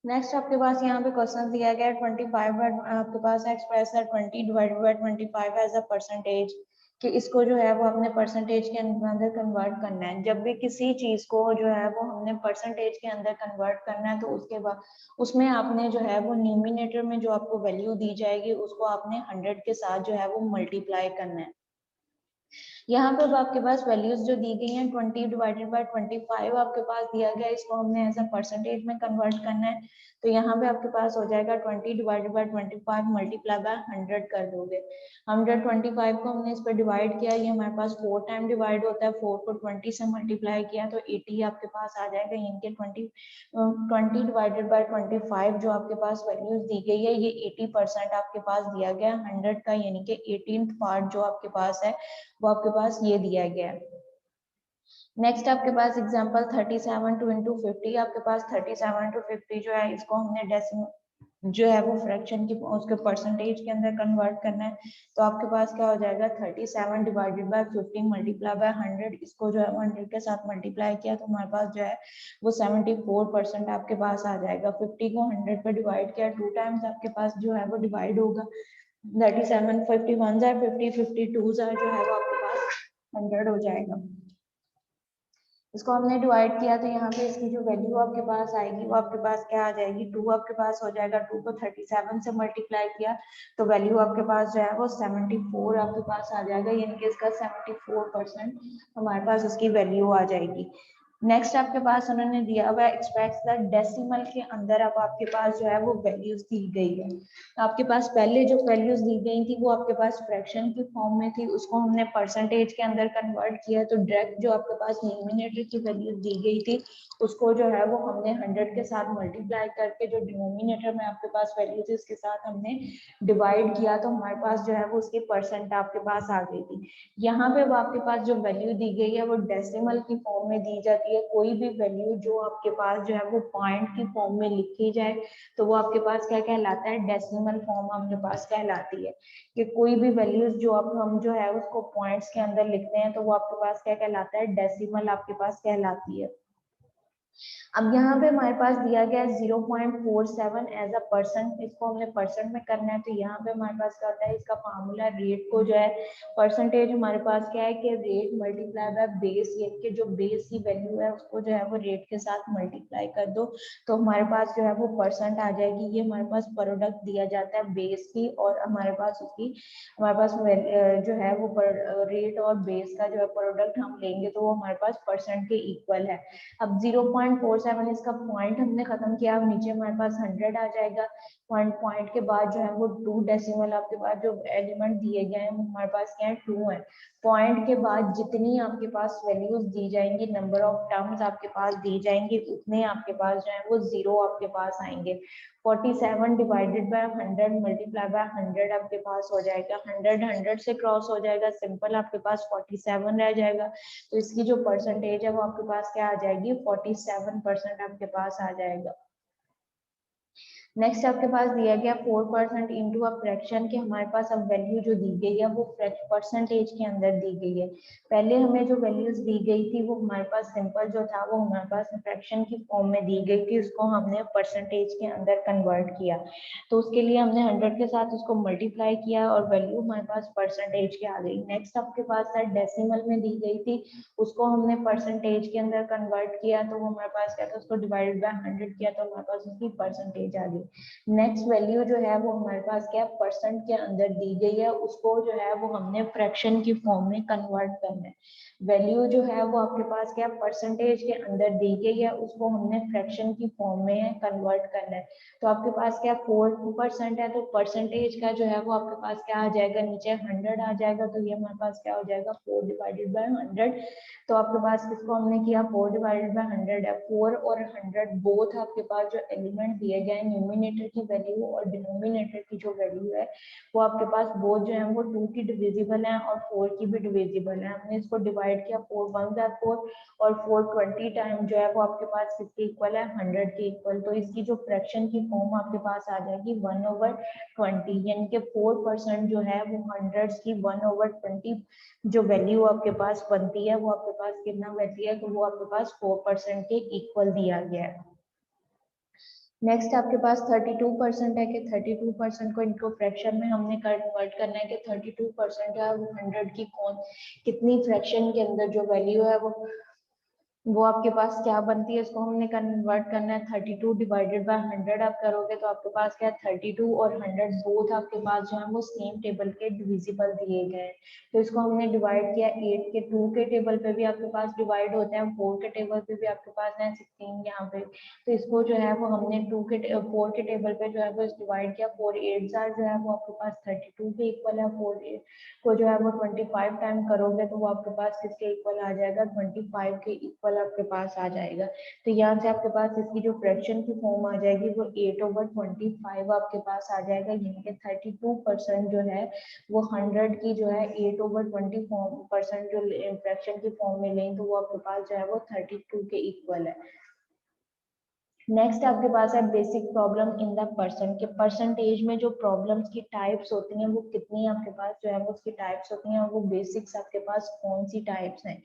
Next आपके पास यहाँ पे क्वेश्चन दिया गया है 25 आपके पास एक्सप्रेस है 20 divided by 25 as a percentage, कि इसको जो है वो अपने परसेंटेज के अंदर कन्वर्ट करना है। जब भी किसी चीज को जो है वो हमने परसेंटेज के अंदर कन्वर्ट करना है तो उसके बाद उसमें आपने जो है वो न्यूमिनेटर में जो आपको वैल्यू दी जाएगी उसको आपने 100 के साथ जो है वो मल्टीप्लाई करना है। यहाँ पे अब आपके पास वैल्यूज जो दी गई हैं 20 डिवाइडेड बाय 25 आपके पास दिया गया है, इसको हमने एज अ परसेंटेज में कन्वर्ट करना है। तो यहाँ पे आपके पास हो जाएगा 20 डिवाइडेड बाय 25 मल्टीप्लाई बाय 100 कर दोगे। 125 को हमने इस पर डिवाइड किया, ये हमारे पास 4 टाइम डिवाइड होता है, 4 को 20 से मल्टीप्लाई किया तो 80 आपके पास आ जाएगा। इनके 20 डिवाइडेड बाय 25 जो आपके पास वैल्यूज दी गई है ये 80% आपके पास दिया गया है 100 का, यानी कि 18th पार्ट जो आपके पास है वो आपके पास ये दिया गया है। नेक्स्ट आपके पास एग्जांपल 37 टू इंटू 50, आपके पास 37 टू 50 जो है इसको हमने डेसिमल जो है वो फ्रैक्शन की उसके परसेंटेज के अंदर कन्वर्ट करना है। तो आपके पास क्या हो जाएगा 37 डिवाइडेड बाय 50 मल्टीप्लाई बाय 100, इसको जो है 100 के साथ मल्टीप्लाई किया तो हमारे पास जो है वो 74% आपके पास आ जाएगा। 50 को 100 पे डिवाइड किया 2 टाइम्स आपके पास जो है वो डिवाइड होगा। 37 51 जार 50 52 जार जो है वो आपके पास 100 हो जाएगा। इसको हमने डिवाइड किया तो यहाँ पे इसकी जो वैल्यू आपके पास आएगी वो आपके पास क्या आ जाएगी 2 आपके पास हो जाएगा। 2 को 37 से मल्टीप्लाई किया तो वैल्यू आपके पास जो है वो 74 आपके पास आ जाएगा, यानी कि इसका 74% हमारे पास उसकी वैल्यू आ जाएगी। नेक्स्ट आपके पास उन्होंने दिया हुआ एक्सप्रेस द डेसिमल के अंदर अब आपके पास जो है वो वैल्यूज दी गई है। आपके पास पहले जो वैल्यूज दी गई थी वो आपके पास फ्रैक्शन की फॉर्म में थी, उसको हमने परसेंटेज के अंदर कन्वर्ट किया तो डायरेक्ट जो आपके पास न्यूमिनेटर की वैल्यू दी गई थी उसको जो है वो हमने 100 के साथ मल्टीप्लाई करके जो डिनोमिनेटर में आपके पास वैल्यू थी उसके साथ हमने डिवाइड किया तो हमारे पास जो है वो उसकी परसेंट आपके पास आ गई थी। यहाँ पे वो आपके पास जो वैल्यू दी गई है वो डेसिमल की फॉर्म में दी जाती है। कोई भी वैल्यू जो आपके पास जो है वो पॉइंट की फॉर्म में लिखी जाए तो वो आपके पास क्या कहलाता है डेसिमल फॉर्म आपके पास कहलाती है। कि कोई भी वैल्यूज जो आप हम जो है उसको पॉइंट्स के अंदर लिखते हैं तो वो आपके पास क्या कहलाता है डेसिमल आपके पास कहलाती है। अब यहाँ पे हमारे पास दिया गया है 0.47 एज अ परसेंट, इसको हमने परसेंट में करना है तो यहाँ पे हमारे पास क्या होता है इसका फार्मूला रेट को जो है परसेंटेज हमारे पास क्या है कि रेट मल्टीप्लाई बाय बेस, यानी कि जो बेस की वैल्यू है उसको जो है वो रेट के साथ मल्टीप्लाई कर दो तो हमारे पास जो है वो परसेंट आ जाएगी। ये हमारे पास प्रोडक्ट दिया जाता है बेस की और हमारे पास उसकी हमारे पास जो है वो रेट और बेस का जो है प्रोडक्ट हम लेंगे तो वो हमारे पास परसेंट के इक्वल है। अब 0.47 इसका पॉइंट हमने खत्म किया, अब नीचे हमारे पास 100 आ जाएगा। पॉइंट के बाद जो है वो 2 डेसिमल आपके पास जो एलिमेंट दिए गए हैं वो हमारे पास क्या है 2 है। पॉइंट के बाद जितनी आपके पास वैल्यूज दी जाएंगी, नंबर ऑफ टर्म्स आपके पास दी जाएंगी, उतने आपके पास जो है वो जीरो आपके पास आएंगे। 47 डिवाइडेड बाय 100 मल्टीप्लाई बाय 100 आपके पास हो जाएगा। 100 से क्रॉस हो जाएगा, सिंपल आपके पास 47 रह जाएगा। तो इसकी जो परसेंटेज है वो आपके पास क्या आ जाएगी 47% आपके पास आ जाएगा। नेक्स्ट आपके पास दिया गया 4% इंटू अ फ्रैक्शन के हमारे पास अब वैल्यू जो दी गई है वो परसेंटेज के अंदर दी गई है। पहले हमें जो वैल्यूज दी गई थी वो हमारे पास सिंपल जो था वो हमारे पास फ्रैक्शन की फॉर्म में दी गई थी, उसको हमने परसेंटेज के अंदर कन्वर्ट किया तो उसके लिए हमने 100 के साथ उसको मल्टीप्लाई किया और वैल्यू हमारे पास परसेंटेज के आ गई। नेक्स्ट आपके पास है डेसिमल में दी गई थी, उसको हमने परसेंटेज के अंदर कन्वर्ट किया तो वो हमारे पास क्या था उसको डिवाइडेड बाय 100 किया तो हमारे पास उसकी परसेंटेज आ गई। नेक्स्ट वैल्यू जो है वो हमारे पास क्या परसेंट के अंदर दी गई है, उसको जो है वो हमने फ्रैक्शन की फॉर्म में कन्वर्ट करना है। वैल्यू जो है वो आपके पास क्या परसेंटेज के अंदर दी गई है, उसको हमने फ्रैक्शन की फॉर्म में कन्वर्ट करना है। तो आपके पास क्या 4% है तो परसेंटेज का जो है वो आपके पास क्या आ जाएगा नीचे 100 आ जाएगा तो ये हमारे पास क्या हो जाएगा 4 डिवाइडेड बाय 100। तो आपके पास किसको हमने किया 4 डिवाइडेड बाय 100 है। 4 और 100 बोथ आपके पास जो एलिमेंट दिए गए हैं न्यूमिनेटर की वैल्यू और डिनोमिनेटर की जो वैल्यू है वो आपके पास बोथ जो है वो 2 की डिविजिबल है और 4 की भी डिविजिबल है। हमने इसको डिवाइड किया 4 1 4 और 4 20 टाइम जो है वो आपके पास किसके इक्वल है 100 के इक्वल। तो इसकी जो फ्रैक्शन की फॉर्म आपके पास आ जाएगी 1/20, यानी कि 4% जो है वो 100 की 1/20 जो वैल्यू आपके पास बनती है वो आपके पास कितना बनती है तो वो आपके पास 4% के इक्वल दिया गया है। नेक्स्ट आपके पास 32% है कि 32% को इनको फ्रैक्शन में हमने कन्वर्ट करना है कि 32% है वो 100 की कौन कितनी फ्रैक्शन के अंदर जो वैल्यू है वो आपके पास क्या बनती है, इसको हमने कन्वर्ट करना है। 32 डिवाइडेड बाय 100 आप करोगे तो आपके पास क्या है 32 और 100 बोथ आपके पास जो है वो सेम टेबल के डिविजिबल दिए गए हैं। तो इसको हमने डिवाइड किया 8 के 2 के टेबल पे भी आपके पास डिवाइड होते हैं, 4 के टेबल पे भी आपके पास है 16 यहाँ पे। तो इसको जो है वो हमने 4 के टेबल पे जो है वो डिवाइड किया, 4 8 जो है वो आपके पास 32 के इक्वल है। 4 को जो है वो 25 टाइम करोगे तो वो आपके पास किसके इक्वल आ जाएगा, 25 के इक्वल आपके पास आ जाएगा। तो यहाँ से आपके पास इसकी जो फ्रैक्शन की फॉर्म आ जाएगी वो 8/25 आपके पास आ जाएगा, यानी कि 32% जो है वो 100 की जो है 8/20% जो फ्रैक्शन की फॉर्म में लें तो वो आपके पास जो है वो 32 के इक्वल है। नेक्स्ट आपके पास है basic problem in the percent के परसेंटेज में जो प्रॉब्लम्स की टाइप्स होती हैं वो कितनी आपके पास जो है वो उसकी टाइप्स होती हैं और वो बेसिक्स आपके पास कौन सी टाइप्स हैं।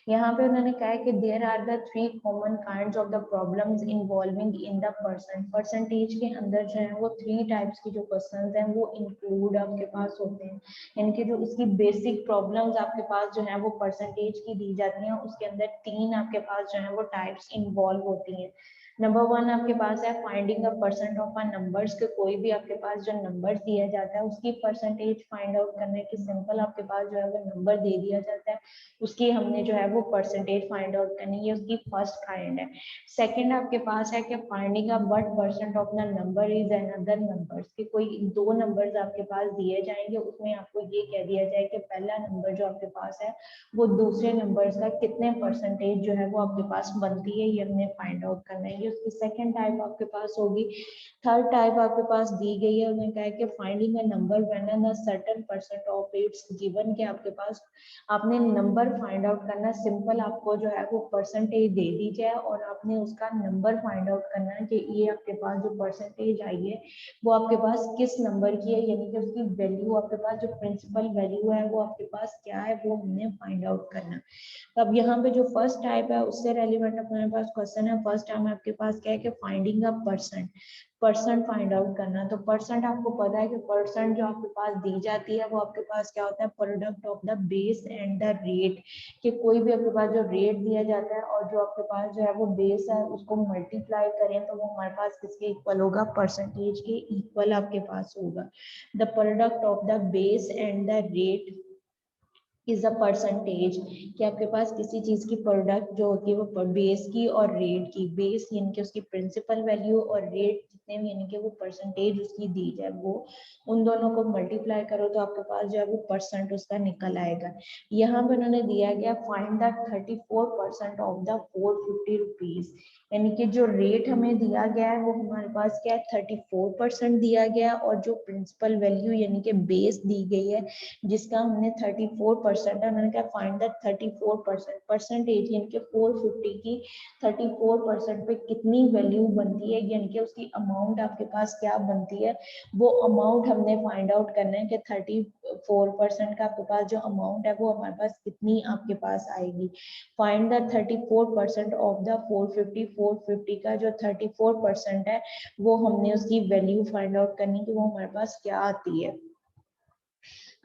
यहाँ पे उन्होंने कहा है कि there are the 3 common kinds of the problems involving in the percentage के अंदर जो है वो 3 टाइप्स की जो क्वेश्चंस हैं वो इंक्लूड आपके पास होते हैं। इनके जो इसकी बेसिक प्रॉब्लम्स आपके पास जो है वो परसेंटेज की दी जाती हैं, उसके अंदर 3 आपके पास जो है वो टाइप्स इन्वॉल्व होती हैं। नंबर 1 आपके पास है finding a percent of a numbers के कोई भी आपके पास जो नंबर्स दिया जाता है उसकी परसेंटेज फाइंड आउट करने की सिंपल आपके पास जो है वो नंबर दे दिया जाता है, उसकी हमने जो है वो परसेंटेज फाइंड आउट करनी है, उसकी फर्स्ट काइंड है। सेकंड आपके पास है कि finding a what percent of the number is another numbers के कोई 2 नंबर्स आपके पास दिए जाएंगे, उसमें आपको ये कह दिया जाए कि पहला नंबर जो आपके पास है वो दूसरे नंबर्स का कितने परसेंटेज जो है वो आपके पास बनती है, ये हमने फाइंड आउट करना है। उसकी सेकंड टाइप आपके पास होगी। थर्ड टाइप आपके पास दी गई है, उन्होंने कहा है कि finding a number when a certain percent of its given के आपके पास आपने नंबर फाइंड आउट करना, सिंपल आपको जो है वो परसेंटेज दे दी जाए और आपने उसका नंबर फाइंड आउट करना है कि ये आपके पास जो परसेंटेज आई है वो आपके पास किस नंबर की है, यानी कि उसकी वैल्यू आपके पास जो प्रिंसिपल वैल्यू है वो आपके पास क्या है वो हमने फाइंड आउट करना। तो अब यहाँ पे जो फर्स्ट टाइप है उससे रेलिवेंट अपने पास क्वेश्चन है। फर्स्ट टाइम आपके पास क्या है कि finding a percent find out करना। तो परसेंट आपको पता है कि परसेंट जो आपके पास दी जाती है वो आपके पास क्या होता है, product of the base and the rate, कि कोई भी आपके पास जो रेट दिया जाता है और जो आपके पास जो है वो बेस है उसको मल्टीप्लाई करें तो वो हमारे पास किसके इक्वल होगा, परसेंटेज के इक्वल आपके पास होगा। The product of the base and the rate is a percentage, कि आपके पास किसी चीज की प्रोडक्ट जो होती है वो बेस की और रेट की, बेस यानी कि उसकी प्रिंसिपल वैल्यू और रेट जितने भी यानी कि वो परसेंटेज उसकी दी जाए वो उन दोनों को मल्टीप्लाई करो तो आपके पास जो है वो परसेंट उसका निकल आएगा। यहाँ पे उन्होंने दिया गया find the 34% of the 450 rupees, यानी कि जो रेट हमें दिया गया है वो हमारे पास क्या है 34% दिया गया और जो प्रिंसिपल वैल्यू यानी कि बेस दी गई है जिसका हमने 34% है, उन्होंने कहा फाइंड द 34% परसेंटेज यानी कि 450 की 34% पे कितनी वैल्यू बनती है, यानी कि उसकी अमाउंट आपके पास क्या बनती है, वो अमाउंट हमने फाइंड आउट करना है कि 34% का आपके पास जो अमाउंट है वो हमारे पास कितनी आपके पास आएगी। फाइंड द 34% ऑफ द 450 का जो 34% है वो हमने उसकी वैल्यू फाइंड आउट करनी कि वो हमारे पास क्या आती है।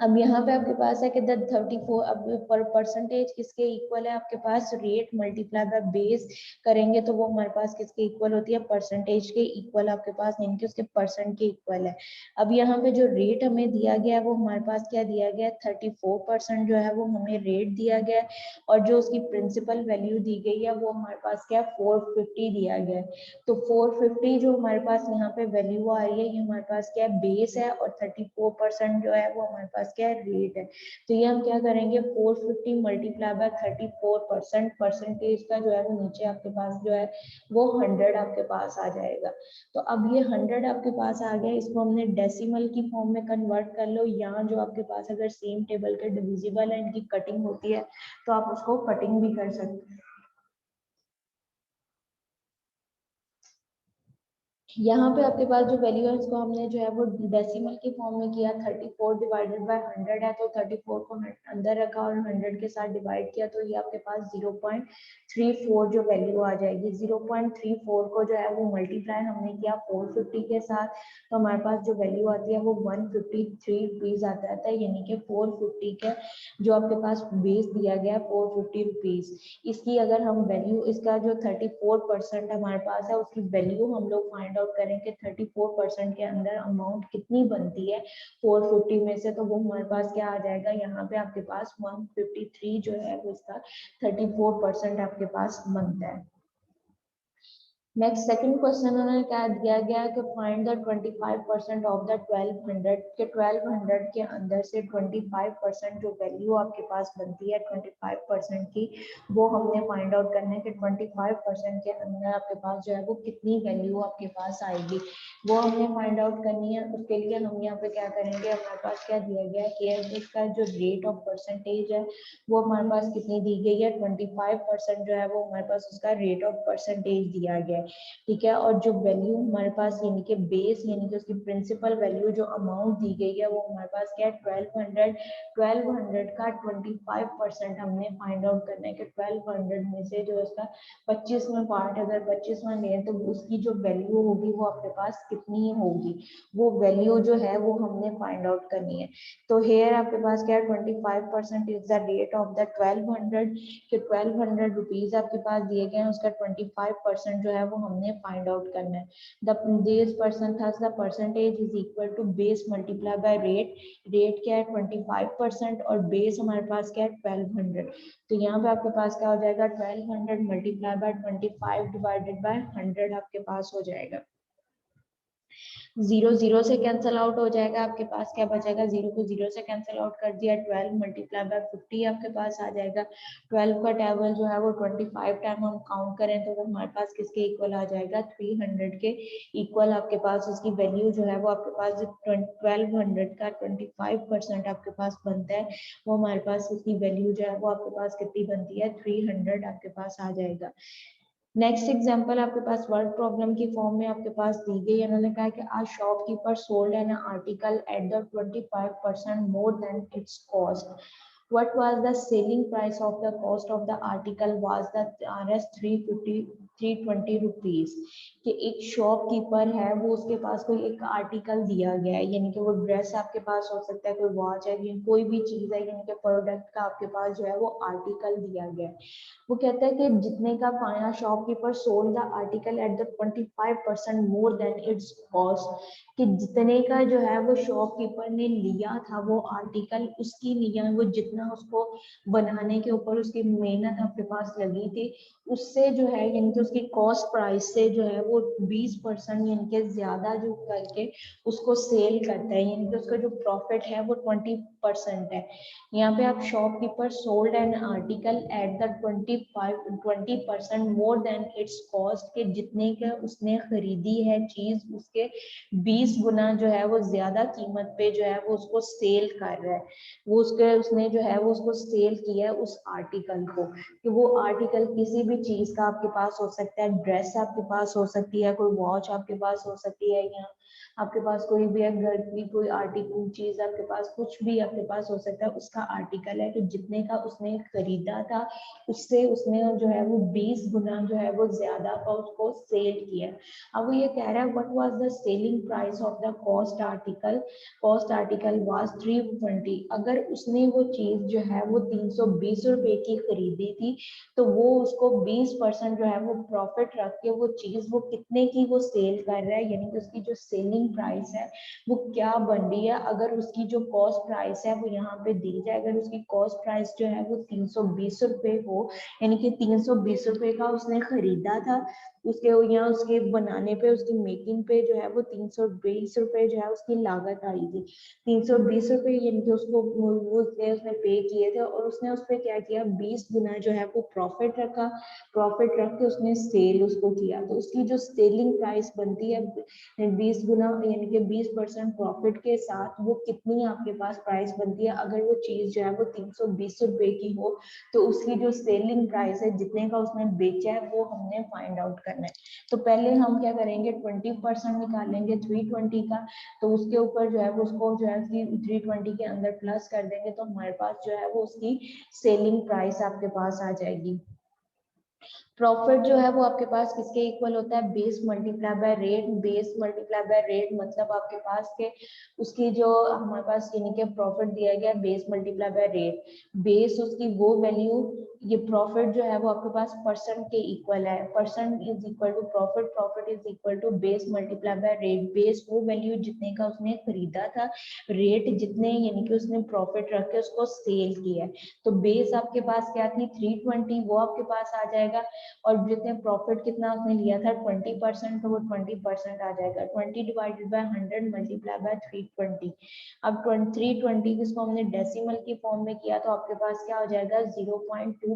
अब यहाँ पे आपके पास है कि द 34 अब पर परसेंटेज किसके इक्वल है, आपके पास रेट मल्टीप्लाई बाय बेस करेंगे तो वो हमारे पास किसके इक्वल होती है, परसेंटेज के इक्वल आपके पास यानी कि उसके परसेंट के इक्वल है। अब यहाँ पे जो रेट हमें दिया गया है वो हमारे पास क्या दिया गया है 34% जो है वो हमें रेट दिया गया है और जो उसकी प्रिंसिपल वैल्यू दी गई है वो हमारे पास क्या 450 दिया गया है। तो 450 जो हमारे पास यहाँ पे वैल्यू आ रही है ये हमारे पास क्या है बेस है और 34% जो है वो हमारे पास क्या है रेट है। तो ये हम क्या करेंगे 450 मल्टीप्लाई बाय 34% परसेंटेज का जो है वो नीचे आपके पास जो है वो 100 आपके पास आ जाएगा। तो अब ये 100 आपके पास आ गया, इसको हमने डेसिमल की फॉर्म में कन्वर्ट कर लो, यहाँ जो आपके पास अगर सेम टेबल के डिविजिबल है इनकी कटिंग होती है तो आप उसको कटिंग भी कर सकते हैं। यहाँ पे आपके पास जो वैल्यू है उसको हमने जो है वो डेसिमल की फॉर्म में किया, 34 डिवाइडेड बाय 100 है तो 34 को अंदर रखा और 100 के साथ डिवाइड किया तो ये आपके पास 0.34 जो वैल्यू आ जाएगी। 0.34 को जो है वो मल्टीप्लाई हमने किया 450 के साथ तो हमारे पास जो वैल्यू आती है वो 153 रुपीज आता है, यानी कि 450 के जो आपके पास बेस दिया गया 450 रुपीज। इसकी अगर हम वैल्यू, इसका जो 34% हमारे पास है उसकी वैल्यू हम लोग फाइंड आउट करें कि 34% के अंदर अमाउंट कितनी बनती है 450 में से, तो वो हमारे पास क्या आ जाएगा, यहाँ पे आपके पास 153 जो है वो इसका 34% आपके पास बनता है। नेक्स्ट सेकंड क्वेश्चन उन्होंने क्या दिया गया कि फाइंड द 25% ऑफ द 1200 के 1200 के अंदर से 25% जो वैल्यू आपके पास बनती है 25% की, वो हमने फाइंड आउट करना है कि 25% के अंदर आपके पास जो है वो कितनी वैल्यू आपके पास आएगी, वो हमने फाइंड आउट करनी है। उसके लिए हम यहाँ पे क्या करेंगे, हमारे पास क्या दिया गया है कि इसका जो रेट ऑफ परसेंटेज है वो हमारे पास कितनी दी गई है, 25% जो है वो हमारे पास उसका रेट ऑफ परसेंटेज दिया गया है। ठीक है, और जो वैल्यू हमारे पास यानी कि बेस यानी कि उसकी प्रिंसिपल वैल्यू जो अमाउंट दी गई है वो हमारे पास क्या है 1200 का 25% हमने फाइंड आउट करना है कि 1200 में से जो इसका 25वां पार्ट अगर 25वां लें तो उसकी जो वैल्यू होगी वो आपके पास कितनी होगी, वो वैल्यू जो है वो हमने फाइंड आउट करनी है। तो हेयर आपके पास क्या है 25% is the rate of the 1200 कि 1200 रुपीज आपके पास दिए गए हैं, उसका 25% जो है वो हमने फाइंड आउट करना है। द बेस पर्सन था the percentage is equal to base multiply by rate, rate क्या है 25% और बेस हमारे पास क्या है 1200, तो यहाँ पे आपके पास क्या हो जाएगा 1200 मल्टीप्लाई बाय 25 डिवाइडेड बाय 100 आपके पास हो जाएगा। जीरो जीरो से कैंसिल आउट हो जाएगा, आपके पास क्या बचेगा, जीरो को जीरो से कैंसिल आउट कर दिया, 12 मल्टीप्लाई बाय 50 आपके पास आ जाएगा। 12 का टेबल जो है वो 25 टाइम हम काउंट करें तो वो हमारे पास किसके इक्वल आ जाएगा, 300 के इक्वल आपके पास उसकी वैल्यू जो है वो आपके पास 1200 का 25% आपके पास बनता है, वो हमारे पास उसकी वैल्यू जो है वो आपके पास कितनी बनती है 300 आपके पास आ जाएगा। नेक्स्ट एग्जांपल आपके पास वर्ड प्रॉब्लम की फॉर्म में आपके पास दी गई है। उन्होंने कहा कि a shopkeeper sold an article at the 25% more than its cost, what was the selling price of the cost of the article was the rs 320 rupees, कि एक शॉपकीपर है वो उसके पास कोई एक आर्टिकल दिया गया है, यानी कि वो ड्रेस आपके पास हो सकता है, कोई वॉच है, कोई भी चीज है, यानी कि प्रोडक्ट का आपके पास जो है वो आर्टिकल दिया गया है। वो कहता है कि जितने का पाया shopkeeper sold the article at the 25% more than its cost, कि जितने का जो है वो शॉपकीपर ने लिया था वो आर्टिकल, उसकी लिया वो जितना उसको बनाने के ऊपर उसकी मेहनत आपके पास लगी थी उससे जो है यानी कि उसकी कॉस्ट प्राइस से जो है वो 20% यानी कि ज्यादा जो करके उसको सेल करता है, यानी कि उसका जो प्रॉफिट है वो 20% है। यहाँ पे आप shopkeeper sold an article at the 20% more than its cost, के जितने का उसने खरीदी है चीज उसके 20 गुना जो है वो ज्यादा कीमत पे जो है वो उसको सेल कर रहा है, वो उसने जो है वो उसको सेल किया है उस आर्टिकल को, कि वो आर्टिकल किसी भी चीज का आपके पास हो सकता है, ड्रेस आपके पास हो सकती है, कोई वॉच आपके पास हो सकती है, या आपके पास कोई भी है घर की कोई आर्टिकल चीज आपके पास, कुछ भी आपके पास हो सकता है उसका आर्टिकल है, तो जितने का उसने खरीदा था उससे उसने जो है वो 20 गुना जो है वो ज्यादा का उसको सेल किया। अब वो ये कह रहा है what was the selling price of the cost article was 320, अगर उसने वो चीज जो है वो 320 रुपए की खरीदी थी तो वो उसको 20% जो है वो प्रॉफिट रख के वो चीज वो कितने की वो सेल कर रहा है, यानी कि उसकी जो सेलिंग प्राइस है वो क्या बन रही है। अगर उसकी जो कॉस्ट प्राइस है वो यहाँ पे दी जाए, अगर उसकी कॉस्ट प्राइस जो है वो 320 रुपए हो, यानी कि 320 रुपए का उसने खरीदा था, उसके यहाँ उसके बनाने पे उसकी मेकिंग पे जो है वो 320 रुपए जो है उसकी लागत आई थी, 320 रुपए यानी कि उसको वो उसने पे किए थे और उसने उस पर क्या किया 20 गुना जो है वो प्रॉफिट रखा, प्रॉफिट रख के उसने सेल उसको किया, तो उसकी जो सेलिंग प्राइस बनती है 20 गुना यानी कि 20% प्रॉफिट के साथ वो कितनी आपके पास प्राइस बनती है, अगर वो चीज जो है वो 320 रुपए की हो तो उसकी जो सेलिंग प्राइस है जितने का उसने बेचा है वो हमने फाइंड आउट करना करना है। तो पहले हम क्या करेंगे, 20% निकालेंगे 320 का, तो उसके ऊपर जो है वो उसको जो है 320 के अंदर प्लस कर देंगे, तो हमारे पास जो है वो उसकी सेलिंग प्राइस आपके पास आ जाएगी। प्रॉफिट जो है वो आपके पास किसके इक्वल होता है, base multiply by rate. Base multiply by rate मतलब आपके पास के उसकी जो हमारे पास यानी कि प्रॉफिट दिया गया base multiply by rate, base उसकी वो वैल्यू, ये प्रॉफिट जो है वो आपके पास परसेंट के इक्वल है। Percent is equal to profit, profit is equal to base multiply by rate. Base वो वैल्यू जितने का उसने खरीदा था, रेट जितने यानी कि उसने प्रॉफिट रख के उसको सेल किया है। तो बेस आपके पास क्या थी 320, वो आपके पास आ जाएगा, और जितने प्रॉफिट कितना उसने लिया था 20%, तो वो 20% आ जाएगा। 20 डिवाइडेड बाय 100 मल्टीप्लाई बाय 320। अब 320 जिसको हमने डेसिमल की फॉर्म में किया तो आपके पास क्या हो जाएगा 0.2%।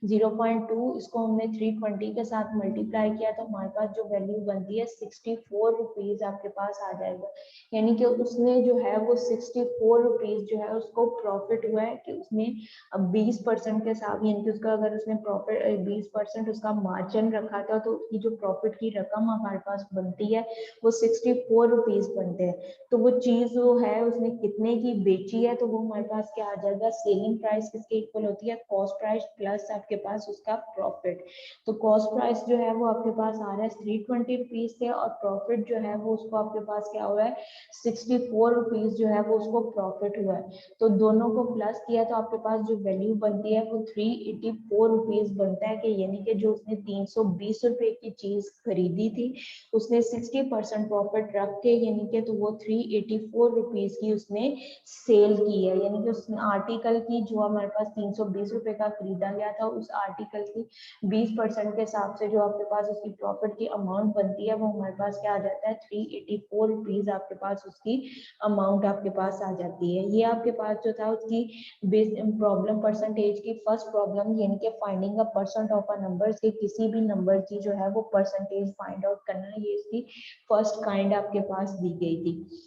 0.2 इसको हमने 320 के साथ मल्टीप्लाई किया तो हमारे पास जो वैल्यू बनती है 64 रुपीज आपके पास आ जाएगा। यानी कि उसने जो है वो 64 रुपीज जो है उसको प्रॉफिट हुआ है कि उसने अब 20% के साथ, यानी कि उसका अगर उसने प्रॉफिट 20% उसका मार्जिन रखा था तो उसकी जो प्रॉफिट की रकम हमारे पास बनती है वो 64 रुपीज बनते हैं। तो वो चीज जो है उसने कितने की बेची है, तो वो हमारे पास क्या आ जाएगा, सेलिंग प्राइस किसके इक्वल होती है, कॉस्ट प्राइस प्लस आपके पास उसका प्रॉफिट। तो कॉस्ट प्राइस जो है वो आपके पास आ रहा है 320 रुपीज से, और प्रॉफिट जो है वो उसको आपके पास क्या हुआ है 64 रुपीज जो है वो उसको प्रॉफिट हुआ है। तो दोनों को प्लस किया तो आपके पास जो वैल्यू बनती है वो 384 रुपीज बनता है, कि यानी कि जो उसने 320 रुपए की चीज खरीदी थी उसने 60% प्रॉफिट रख के यानी कि तो वो 384 रुपीज की उसने सेल की है। यानी कि उस आर्टिकल की जो हमारे पास 320 रुपए का खरीदा गया था उस आर्टिकल की 20% के हिसाब से जो आपके पास उसकी प्रॉफिट की अमाउंट बनती है वो हमारे पास क्या आ जाता है 384 रुपीज आपके पास उसकी अमाउंट आपके पास आ जाती है। ये आपके पास जो था उसकी प्रॉब्लम परसेंटेज की फर्स्ट प्रॉब्लम, यानी कि finding a percent of a number, के किसी भी नंबर की जो है वो परसेंटेज फाइंड आउट करना, ये इसकी फर्स्ट काइंड आपके पास दी गई थी।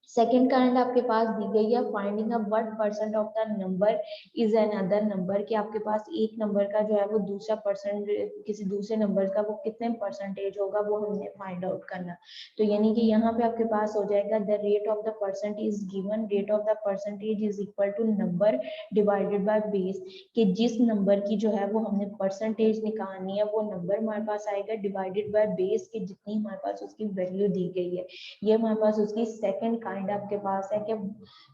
सेकेंड काइंड आपके पास दी गई है finding a what percent of the number is an other number, कि आपके पास एक नंबर का जो है वो दूसरा परसेंट किसी दूसरे नंबर का वो कितने परसेंटेज होगा वो हमने फाइंड आउट करना। तो यानी कि यहाँ पे आपके पास हो जाएगा the rate of the percent is given, rate of the percentage is equal to number divided by base, कि जिस नंबर की जो है वो हमने परसेंटेज निकालनी है वो नंबर हमारे पास आएगा डिवाइडेड बाय बेस की जितनी हमारे पास उसकी वैल्यू दी गई है। ये हमारे पास उसकी सेकंड काइंड आपके पास है कि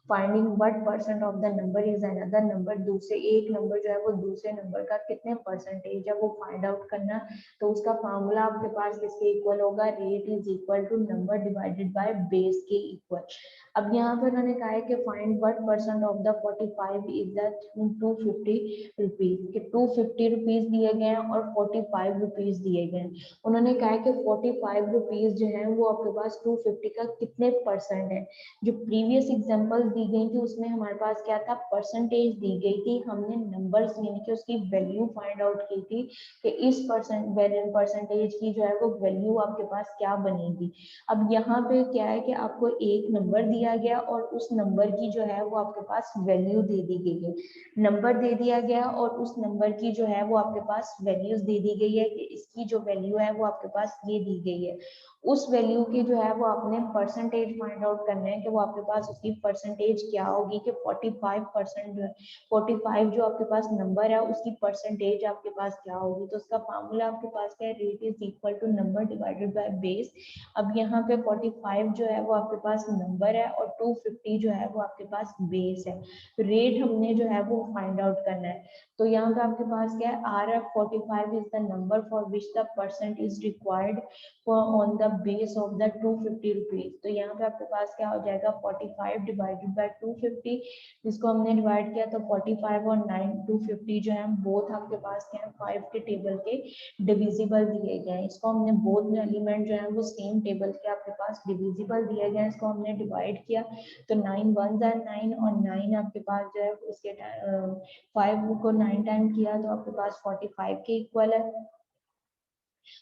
finding what percent of the number is another number, दूसरे एक नंबर जो है वो दूसरे नंबर का कितने परसेंटेज है वो फाइंड आउट करना। तो उसका फॉर्मूला आपके पास किसके इक्वल होगा, rate is equal to number divided by base के इक्वल। अब यहाँ पे उन्होंने कहा है कि find what percent of the 45 is the 250 rupees, कि 250 रुपीज दिए गए हैं और 45 रुपीज दिए गए हैं। उन्होंने कहा है कि 45 रुपीज जो है वो आपके पास 250 का कितने परसेंट है। जो प्रीवियस एग्जांपल दी गई थी उसमें हमारे पास क्या था, परसेंटेज दी गई थी, हमने नंबर्स यानी कि उसकी वैल्यू फाइंड आउट की थी कि इस परसेंटेज की जो है वो वैल्यू आपके पास क्या बनेगी। अब यहाँ पे क्या है कि आपको एक नंबर दिया गया और उस नंबर की जो है वो आपके पास वैल्यू दे दी गई है। नंबर दे दिया गया और उस नंबर की जो है वो आपके पास वैल्यूज दे दी गई है कि इसकी जो वैल्यू है वो आपके पास ये दी गई है। उस वैल्यू की जो है वो आपने परसेंटेज फाइंड आउट करना है कि वो आपके पास उसकी परसेंटेज क्या होगी, कि 45% जो है 45 जो आपके पास नंबर है उसकी परसेंटेज आपके पास क्या होगी। तो उसका फार्मूला आपके पास क्या है, rate is equal to number divided by base. अब यहाँ पे 45 जो है वो आपके पास नंबर है और 250 जो है वो आपके पास बेस है। रेट हमने जो है वो फाइंड आउट करना है। तो यहाँ पे आपके पास क्या है, R F 45 is the number for which the percent is required on the base of the 250 rupees. तो यहाँ पे आपके पास क्या हो जाएगा 45 डिवाइडेड बाय 250, जिसको हमने डिवाइड किया तो 45 और 9 250 जो है बोथ आपके पास क्या है 5 के टेबल के डिविजिबल दिए गए हैं। इसको हमने बोथ एलिमेंट जो है वो सेम टेबल के आपके पास डिविजिबल दिए गए हैं, इसको हमने डिवाइड किया तो 9 1 9 और 9 आपके पास जो है उसके 5 को 9 टाइम किया तो आपके पास 45 के इक्वल है।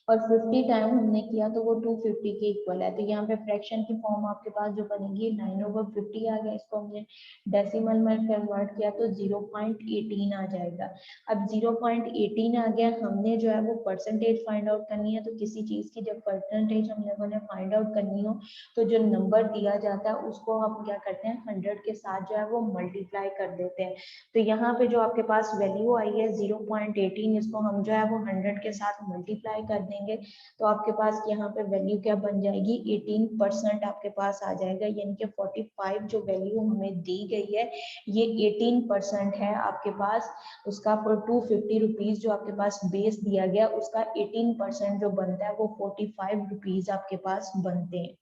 और 50 टाइम हमने किया तो वो 250 के इक्वल है। तो यहाँ पे फ्रैक्शन की फॉर्म आपके पास जो बनेगी 9/50 आ गया, इसको हमने डेसिमल में कन्वर्ट किया तो 0.18 आ जाएगा। अब 0.18 आ गया, हमने जो है वो परसेंटेज फाइंड आउट करनी है। तो किसी चीज की जब परसेंटेज हम लोगों ने फाइंड आउट करनी हो तो जो नंबर दिया जाता है उसको हम क्या करते हैं 100 के साथ जो है वो मल्टीप्लाई कर देते हैं। तो यहाँ पे जो आपके पास वैल्यू आई है 0.18, इसको हम जो है वो 100 के साथ मल्टीप्लाई कर देंगे तो आपके पास यहाँ पे वैल्यू क्या बन जाएगी 18% आपके पास आ जाएगा। यानी कि 45 जो वैल्यू हमें दी गई है ये 18% है आपके पास। उसका फॉर 250 रुपीज जो आपके पास बेस दिया गया उसका 18% जो बनता है वो 45 रुपीज आपके पास बनते हैं।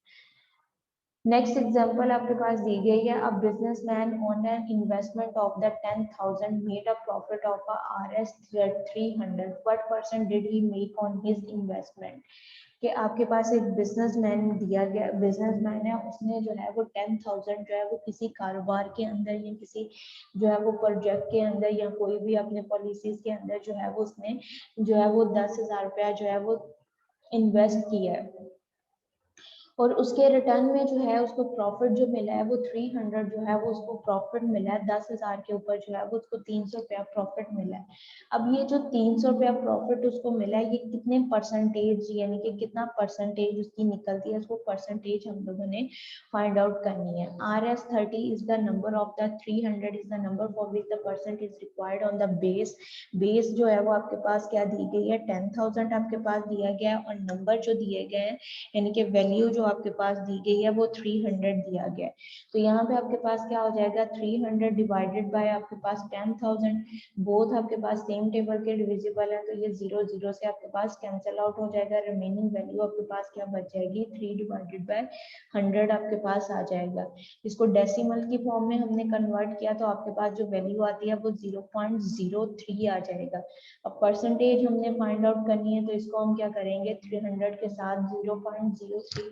नेक्स्ट एग्जांपल आपके पास दी गई है, a businessman on an investment of the 10,000 made a profit of RS 300, what percent did he make on his investment. कि आपके पास एक बिजनेसमैन दिया गया, बिजनेसमैन है, उसने जो है वो 10,000 जो है वो किसी कारोबार के अंदर या किसी जो है वो प्रोजेक्ट के अंदर या कोई भी अपने पॉलिसीज के अंदर जो है वो उसने जो है वो 10,000 रुपया जो है वो इन्वेस्ट किया है और उसके रिटर्न में जो है उसको प्रॉफिट जो मिला है वो 300 जो है वो उसको प्रॉफिट मिला है। 10,000 के ऊपर जो है वो उसको 300 रुपया प्रॉफिट मिला है। अब ये जो 300 रुपया प्रॉफिट उसको मिला है ये कितने परसेंटेज यानी कि कितना परसेंटेज उसकी निकलती है, उसको परसेंटेज हम लोगों ने फाइंड आउट करनी है। RS 30 is the number of the 300 is the number for which the percent is required on the base. Base जो है वो आपके पास क्या दी गई है 10,000 आपके पास दिया गया है और नंबर जो दिए गए हैं यानी कि वैल्यू जो आपके पास दी गई है वो 300 दिया गया है। तो यहाँ पे आपके पास क्या हो जाएगा 300 डिवाइडेड बाय आपके पास 10,000, बोथ आपके पास सेम टेबल के डिविजिबल है तो ये 0 0 से आपके पास कैंसिल आउट हो जाएगा। रिमेनिंग वैल्यू आपके पास क्या बच जाएगी 3 डिवाइडेड बाय 100 आपके पास आ जाएगा। इसको डेसिमल की फॉर्म में हमने कन्वर्ट किया तो आपके पास जो वैल्यू आती है वो 0.03 आ जाएगा। अब परसेंटेज हमने फाइंड आउट करनी है तो इसको हम क्या करेंगे 300 के साथ 0.03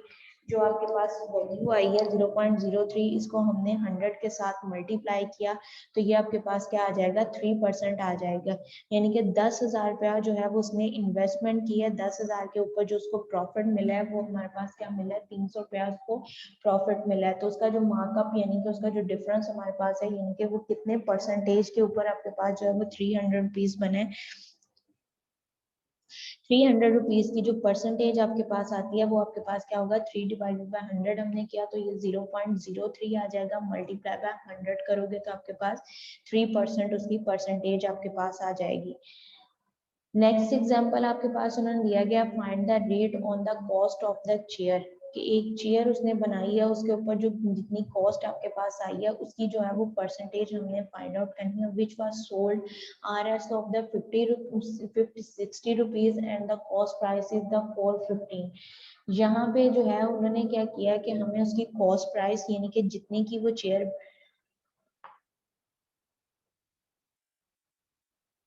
जो आपके पास वैल्यू आई है 0.03 इसको हमने 100 के साथ मल्टीप्लाई किया तो ये आपके पास क्या आ जाएगा 3% आ जाएगा। यानी कि 10,000 रुपया जो है वो उसने इन्वेस्टमेंट की है, 10,000 के ऊपर जो उसको प्रॉफिट मिला है वो हमारे पास क्या मिला है 300 रुपया उसको प्रॉफिट मिला है। तो उसका जो मार्कअप यानी कि उसका जो डिफरेंस हमारे पास है यानी कि वो कितने परसेंटेज के ऊपर आपके पास जो है वो 300 रुपीज बने। 300 रुपीज की जो परसेंटेज आपके पास आती है वो आपके पास क्या होगा 3 डिवाइडेड बाय 100 हमने किया तो ये 0.03 आ जाएगा। मल्टीप्लाई बाय 100 करोगे तो आपके पास 3% उसकी परसेंटेज आपके पास आ जाएगी। नेक्स्ट एग्जांपल आपके पास उन्होंने दिया गया find the rate on the cost of the chair. कि एक चेयर उसने बनाई है उसके ऊपर जो जितनी कॉस्ट आपके पास आई है उसकी जो है वो परसेंटेज हमने फाइंड आउट करनी है। Which was sold RS of the 60 rupees and the cost price is the 415। यहाँ पे जो है उन्होंने क्या किया कि हमें उसकी कॉस्ट प्राइस यानी कि जितने की वो चेयर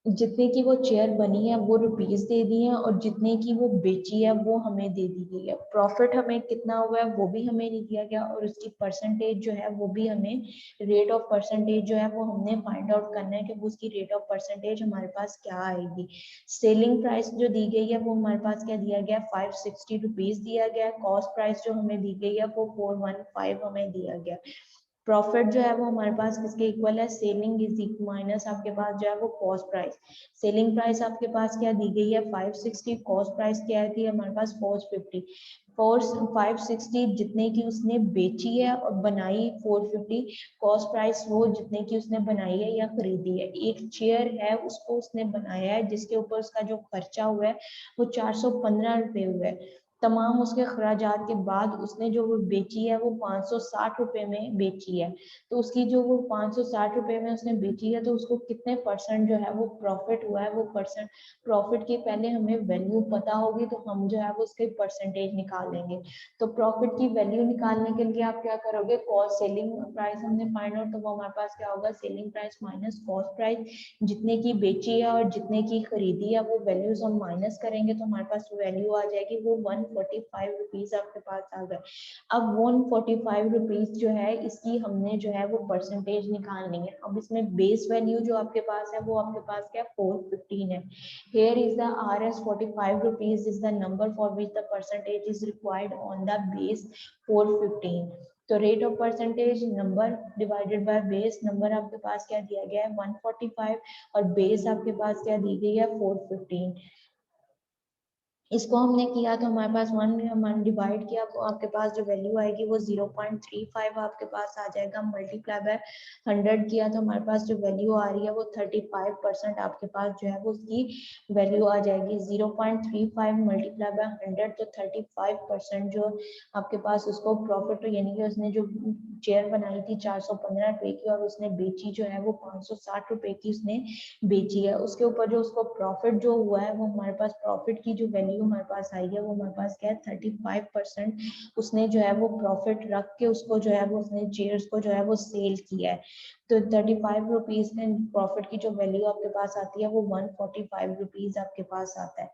जितने की वो चेयर बनी है वो रुपीज दे दी है और जितने की वो बेची है वो हमें दे दी गई है। प्रॉफिट हमें कितना हुआ है वो भी हमें नहीं दिया गया और उसकी परसेंटेज जो है वो भी हमें रेट ऑफ परसेंटेज जो है वो हमने फाइंड आउट करना है कि वो उसकी रेट ऑफ परसेंटेज हमारे पास क्या आएगी। सेलिंग प्राइस जो दी गई है वो हमारे पास क्या दिया गया 560 रुपीज दिया गया। कॉस्ट प्राइस जो हमें दी गई है वो 415 हमें दिया गया। प्रॉफिट जो है वो हमारे पास किसके इक्वल है सेलिंग इज माइनस आपके पास जो है वो कॉस्ट प्राइस। सेलिंग प्राइस आपके पास क्या दी गई है 560, कॉस्ट प्राइस क्या थी हमारे पास 450। 560 जितने की उसने बेची है और बनाई 450, कॉस्ट प्राइस वो जितने की उसने बनाई है या खरीदी है। एक चेयर है उसको उसने बनाया है जिसके ऊपर उसका जो खर्चा हुआ है वो 415 रुपए हुआ है। तमाम उसके खराजात के बाद उसने जो वो बेची है वो 560 रुपए में बेची है। तो उसकी जो वो 560 रुपए में उसने बेची है तो उसको कितने परसेंट जो है वो प्रॉफिट हुआ है। वो परसेंट प्रॉफिट की पहले हमें वैल्यू पता होगी तो हम जो है वो उसके परसेंटेज निकाल लेंगे। तो प्रॉफिट की वैल्यू निकालने के लिए आप क्या करोगे कॉस्ट सेलिंग प्राइस हमने फाइंड आउट तो वो हमारे पास क्या होगा selling price minus cost price. जितने की बेची है और जितने की खरीदी है वो वैल्यूज हम माइनस करेंगे तो हमारे पास वैल्यू आ जाएगी वो 145 रुपीज आपके पास आ गए। अब 145 रुपीज जो है इसकी हमने जो है वो परसेंटेज निकालनी है। अब इसमें बेस वैल्यू जो आपके पास है वो आपके पास क्या 415 है। Here is the Rs 45 rupees is the number for which the percentage is required on the base 415। तो rate of percentage number divided by base number आपके पास क्या दिया गया है 145 और बेस आपके पास क्या दी गई है 415। इसको हमने किया तो हमारे पास वन डिवाइड किया तो आपके पास जो वैल्यू आएगी वो 0.35 आपके पास आ जाएगा। मल्टीप्लाई बाय 100 किया तो हमारे पास जो वैल्यू आ रही है वो 35% आपके पास जो है वो उसकी वैल्यू आ जाएगी। 0.35 मल्टीप्लाई बाय 100 तो 35% जो आपके पास उसको प्रॉफिट यानी कि उसने जो चेयर बनाई थी 415 रुपए की और उसने बेची जो है वो 560 रुपए की उसने बेची है। उसके ऊपर जो उसको प्रॉफिट जो हुआ है वो हमारे पास प्रॉफिट की जो वैल्यू हमारे पास आई है वो हमारे पास क्या है 35% उसने जो है वो प्रॉफिट रख के उसको जो है वो उसने चेयर्स को जो है वो सेल किया है। तो 35 रुपीज में प्रॉफिट की जो वैल्यू आपके पास आती है वो 145 रुपीज आपके पास आता है।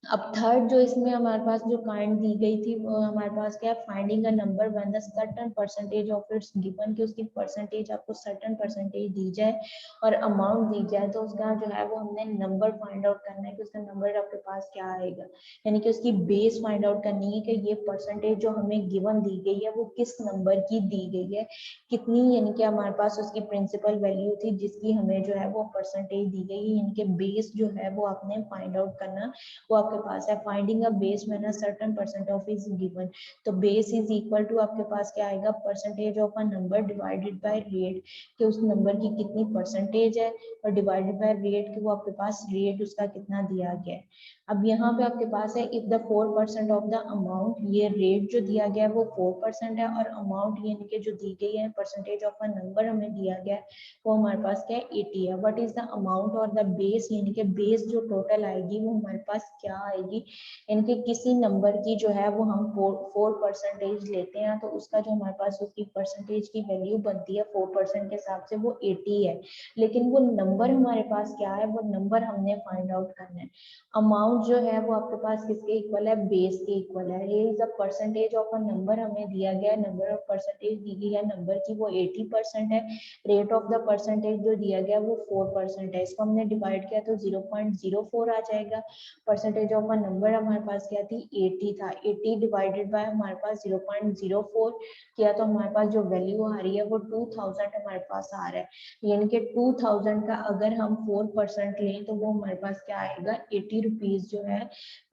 अब थर्ड जो इसमें हमारे पास जो काइंड दी गई थी वो हमारे पास क्या है finding a number when the certain percentage of its given कि उसकी परसेंटेज आपको सर्टेन परसेंटेज दी जाए और अमाउंट दी जाए तो उसका जो है वो हमने नंबर फाइंड आउट करना है कि उसका नंबर आपके पास क्या आएगा। यानी कि उसकी बेस फाइंड आउट करनी है कि ये परसेंटेज जो हमें गिवन दी गई है वो किस नंबर की दी गई है, कितनी यानी कि हमारे पास उसकी प्रिंसिपल वैल्यू थी जिसकी हमें जो है वो परसेंटेज दी गई है। यानी कि बेस जो है वो आपने फाइंड आउट करना वो आपके पास है। Finding a base when a certain percent of is given तो बेस इज इक्वल टू आपके पास क्या आएगा percentage of a number divided by rate कि उस नंबर की कितनी परसेंटेज है और डिवाइडेड बाय रेट कि वो आपके पास रेट उसका कितना दिया गया है। अब यहाँ पे आपके पास है if the 4% of the amount ये रेट जो दिया गया है वो 4% है और अमाउंट यानी कि जो दी गई है परसेंटेज ऑफ अ नंबर हमें दिया गया है वो हमारे पास क्या है 80 है। व्हाट इज द अमाउंट और द बेस यानी कि बेस जो टोटल आएगी वो हमारे पास क्या आएगी। इनके किसी नंबर की जो है वो हम 4% लेते हैं तो उसका जो हमारे पास उसकी परसेंटेज की वैल्यू बनती है 4% के हिसाब से वो 80 है। लेकिन वो नंबर हमारे पास क्या है वो नंबर हमने फाइंड आउट करना है। अमाउंट जो है वो आपके पास किसके इक्वल है बेस के इक्वल है। ये is a percentage of a number हमें दिया गया है नंबर ऑफ परसेंटेज दी गई है नंबर की वो 80% है। रेट ऑफ द परसेंटेज जो दिया गया वो 4% है। इसको हमने डिवाइड किया तो 0.04 आ जाएगा। परसेंटेज ऑफ अ नंबर हमारे पास क्या थी 80 था। 80 डिवाइडेड बाय हमारे पास 0.04 किया तो हमारे पास जो वैल्यू आ रही है वो 2000 हमारे पास आ रहा है। यानी कि 2000 का अगर हम 4% लें तो वो हमारे पास क्या आएगा 80 रुपीज जो है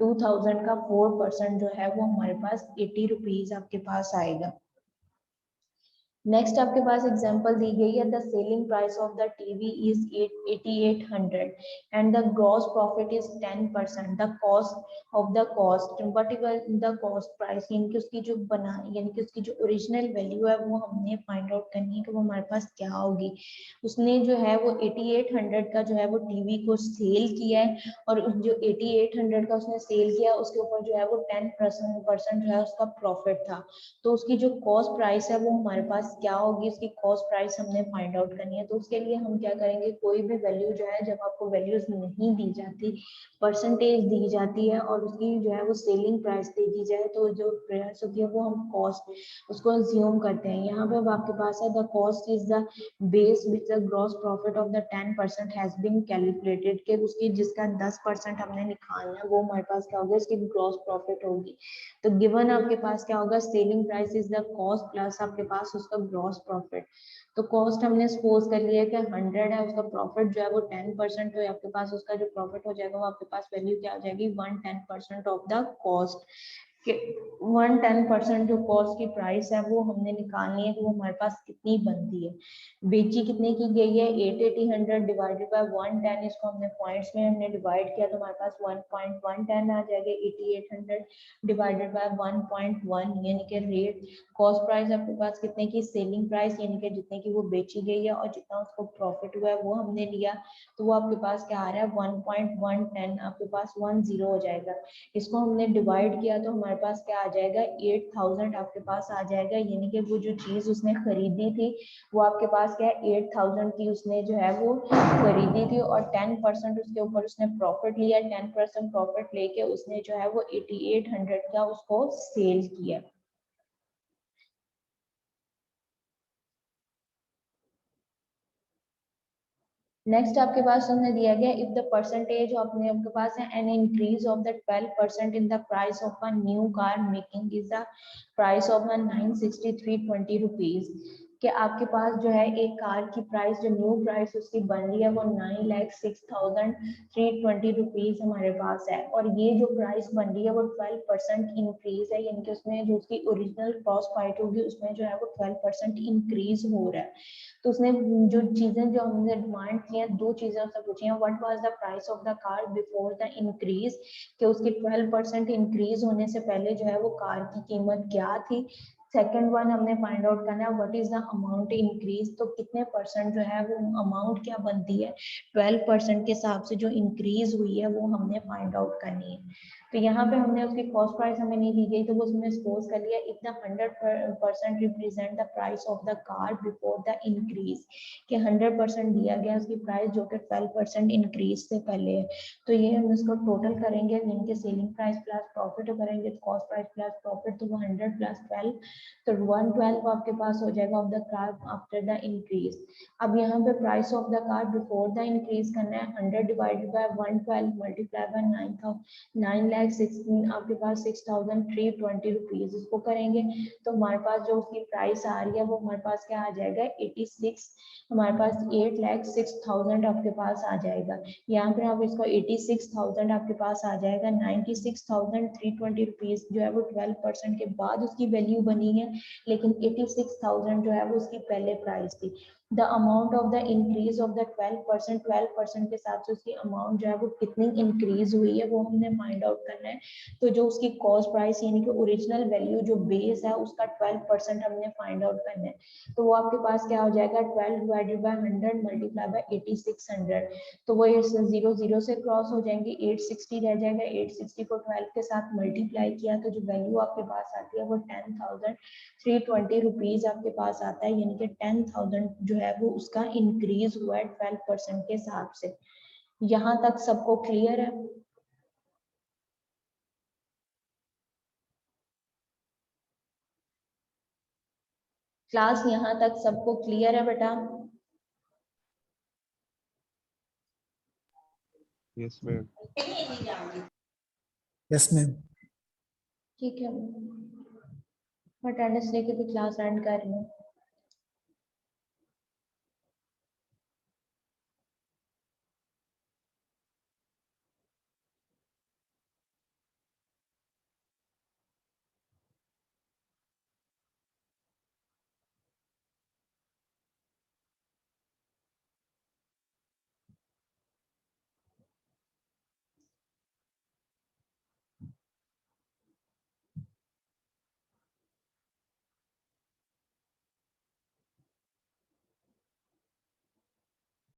2000 का 4% जो है वो हमारे पास 80 रुपीज आपके पास आएगा। नेक्स्ट आपके पास एग्जांपल दी गई है the selling price of the TV is 8800 and the gross profit is 10%। The cost of the cost what is the cost price यानी कि उसकी जो बना यानी कि उसकी जो ओरिजिनल वैल्यू है वो हमने फाइंड आउट करनी है कि वो हमारे पास क्या होगी। उसने जो है वो 8800 का जो है वो टीवी को सेल किया है और जो 8800 का उसने सेल किया उसके ऊपर जो है वो 10% जो है उसका प्रॉफिट था। तो उसकी जो कॉस्ट प्राइस है वो हमारे पास क्या होगी उसकी कॉस्ट प्राइस हमने फाइंड आउट करनी है। तो उसके लिए हम क्या करेंगे कोई भी वैल्यू जो है जब आपको वैल्यूज नहीं दी जाती परसेंटेज दी जाती है और उसकी जो है वो सेलिंग प्राइस दे दी जाए तो जो प्राइस होती है वो हम कॉस्ट उसको अज्यूम करते हैं। यहाँ पे अब आपके पास है the cost is the base which the gross profit of the 10% has been calculated के उसकी जिसका 10% हमने निकालना है वो हमारे पास क्या होगा उसकी ग्रॉस प्रॉफिट होगी। तो गिवन आपके पास क्या होगा selling price is the cost plus आपके पास उसका ग्रॉस प्रॉफिट। तो कॉस्ट हमने सपोज कर लिया कि 100 है उसका प्रॉफिट जो है वो 10% तो आपके पास उसका जो प्रॉफिट हो जाएगा वो आपके पास वैल्यू क्या आ जाएगी 110% ऑफ द कॉस्ट के 110% जो कॉस्ट की प्राइस है वो हमने निकालनी है तो वो हमारे पास कितनी बनती है। बेची कितने की गई है 8800 डिवाइडेड बाय 110 इसको हमने पॉइंट्स में हमने डिवाइड किया तो हमारे पास 1.110 आ जाएगा 8800 डिवाइडेड बाय 1.1 यानी कि रेट कॉस्ट प्राइस आपके पास कितने की सेलिंग प्राइस यानी कि जितने की वो बेची गई है और जितना उसको प्रॉफिट हुआ है वो हमने लिया तो वो आपके पास क्या आ रहा है 1.110 आपके पास 10 हो जाएगा। इसको हमने डिवाइड किया तो हमारे पास क्या आ जाएगा 8000 आपके पास आ जाएगा, यानी कि वो जो चीज उसने खरीदी थी वो आपके पास क्या है 8000 की उसने जो है वो खरीदी थी, और 10% उसके ऊपर उसने प्रॉफिट लिया, 10% प्रॉफिट लेके उसने जो है वो 8800 का उसको सेल किया। नेक्स्ट आपके पास हमने दिया गया इफ द परसेंटेज अपने आपके पास है an increase of the 12% in the price of a new car making is the price of 963.20 rupees, कि आपके पास जो है एक कार की प्राइस जो न्यू प्राइस उसकी बन रही है वो 9,06,320 रुपीज हमारे पास है, और ये जो प्राइस बन रही है वो 12% इंक्रीज है, यानी कि उसमें जो उसकी ओरिजिनल कॉस्ट प्राइस होगी उसमें जो है वो 12% इंक्रीज हो रहा है। तो उसने जो चीजें जो हमने डिमांड की हैं, दो चीजें उससे पूछी हैं, what was the price of the car before the increase, कि उसकी 12% इंक्रीज होने से पहले जो है वो कार की कीमत क्या थी। सेकंड वन हमने फाइंड आउट करना है what is the amount increase, तो कितने परसेंट जो है वो अमाउंट क्या बनती है 12% के हिसाब से जो इंक्रीज हुई है वो हमने फाइंड आउट करनी है। तो यहाँ पे हमने उसकी कॉस्ट प्राइस हमें नहीं दी गई, तो वो उसमें सपोज कर लिया इतना 100% represent the price of the car before the increase, कि 100% दिया गया उसकी प्राइस जो कि 12% इंक्रीज से पहले है। तो ये हम इसको टोटल करेंगे, इनके सेलिंग प्राइस प्लस प्रॉफिट करेंगे, कॉस्ट प्राइस प्लस प्रॉफिट, तो वो 100 प्लस 12, तो 112 आपके पास हो जाएगा of the car after the increase. अब यहाँ पे price of the car before the increase करना है, 100 डिवाइडेड बाय 112 मल्टीप्लाई बाय 9,16 आपके पास 6,320 रुपीज, इसको करेंगे तो हमारे पास जो उसकी प्राइस आ रही है वो हमारे पास क्या आ जाएगा 86, हमारे पास 8,06,000 आपके पास आ जाएगा। यहाँ पे आप इसको 86,000 आपके पास आ जाएगा, 96,320 रुपीज जो है वो 12% के बाद उसकी वैल्यू बनी है, लेकिन 86,000 जो है वो उसकी पहले प्राइस थी। The amount of the increase of the 12% के हिसाब से उसकी अमाउंट जो है वो कितनी इंक्रीज हुई है वो हमने फाइंड आउट करना है। तो जो उसकी कॉस्ट प्राइस यानी कि ओरिजिनल वैल्यू जो बेस है उसका 12% हमने फाइंड आउट करना है, तो वो आपके पास क्या हो जाएगा 12 डिवाइडेड बाय 100 मल्टीप्लाई बाय 8600, तो वो ये 0 0 से क्रॉस हो जाएंगे, 860 रह जाएगा, 860 को 12 के साथ मल्टीप्लाई किया तो जो वैल्यू आपके पास आती है वो 10,320 रुपीज आपके पास आता है, यानी कि 10,000 जो है वो उसका इंक्रीज हुआ है 12% के हिसाब से। यहाँ तक सबको क्लियर है? क्लास यहाँ तक सबको क्लियर है बेटा? Yes ma'am. Yes ma'am. ठीक है, मैं अटेंडेंस लेके भी क्लास एंड कर रही हूँ।